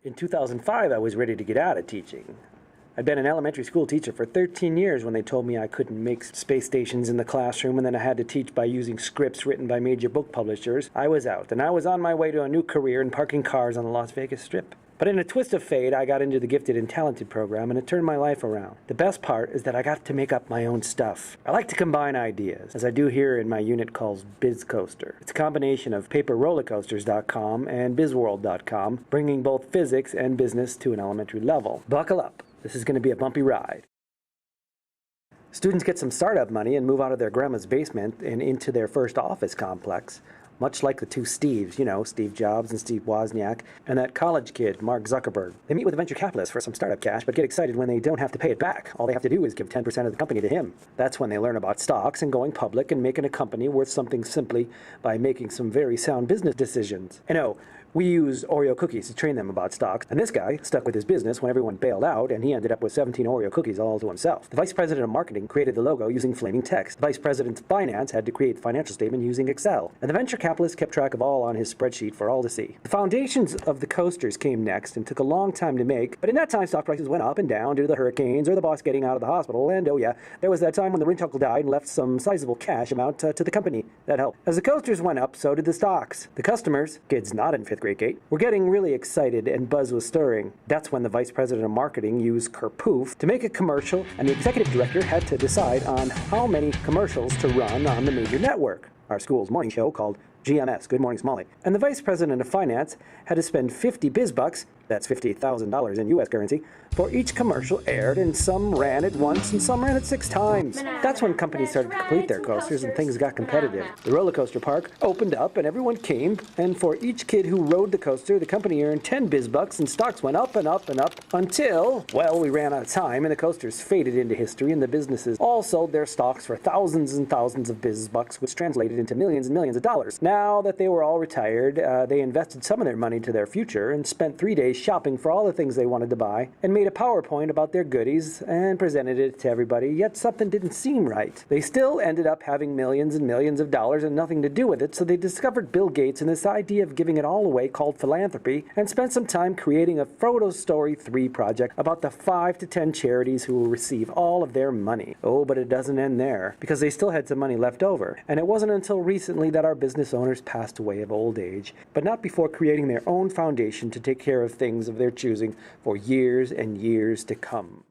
In 2005, I was ready to get out of teaching. I'd been an elementary school teacher for 13 years when they told me I couldn't make space stations in the classroom and then I had to teach by using scripts written by major book publishers. I was out, and I was on my way to a new career in parking cars on the Las Vegas Strip. But in a twist of fate, I got into the Gifted and Talented program, and it turned my life around. The best part is that I got to make up my own stuff. I like to combine ideas, as I do here in my unit called BizCoaster. It's a combination of paperrollercoasters.com and bizworld.com, bringing both physics and business to an elementary level. Buckle up. This is going to be a bumpy ride. Students get some startup money and move out of their grandma's basement and into their first office complex. Much like the two Steves, Steve Jobs and Steve Wozniak, and that college kid, Mark Zuckerberg. They meet with a venture capitalist for some startup cash, but get excited when they don't have to pay it back. All they have to do is give 10% of the company to him. That's when they learn about stocks and going public and making a company worth something simply by making some very sound business decisions. I know, we use Oreo cookies to train them about stocks, and this guy stuck with his business when everyone bailed out, and he ended up with 17 Oreo cookies all to himself. The vice president of marketing created the logo using flaming text. The vice president of finance had to create the financial statement using Excel, and the venture capitalist kept track of all on his spreadsheet for all to see. The foundations of the coasters came next and took a long time to make, but in that time stock prices went up and down due to the hurricanes or the boss getting out of the hospital, and oh yeah, there was that time when the rich uncle died and left some sizable cash amount to the company. That helped. As the coasters went up, so did the stocks. The customers, kids not in 5th grade gate, were getting really excited and buzz was stirring. That's when the vice president of marketing used Kerpoof to make a commercial, and the executive director had to decide on how many commercials to run on the major network, our school's morning show called GMS, Good Morning Smalley. And the vice president of finance had to spend 50 bizbucks, that's $50,000 in US currency, for each commercial aired, and some ran it once and some ran it 6 times. That's when companies started to complete their coasters and things got competitive. The roller coaster park opened up and everyone came, and for each kid who rode the coaster, the company earned 10 bizbucks and stocks went up and up and up until, well, we ran out of time and the coasters faded into history and the businesses all sold their stocks for thousands and thousands of bizbucks, which translated into millions and millions of dollars. Now that they were all retired, they invested some of their money to their future and spent 3 days shopping for all the things they wanted to buy and made a PowerPoint about their goodies and presented it to everybody, yet something didn't seem right. They still ended up having millions and millions of dollars and nothing to do with it, so they discovered Bill Gates and this idea of giving it all away called philanthropy and spent some time creating a Frodo Story 3 project about the 5 to 10 charities who will receive all of their money. Oh, but it doesn't end there, because they still had some money left over, and it wasn't until recently that our business owners passed away of old age, but not before creating their own foundation to take care of things of their choosing for years and years to come.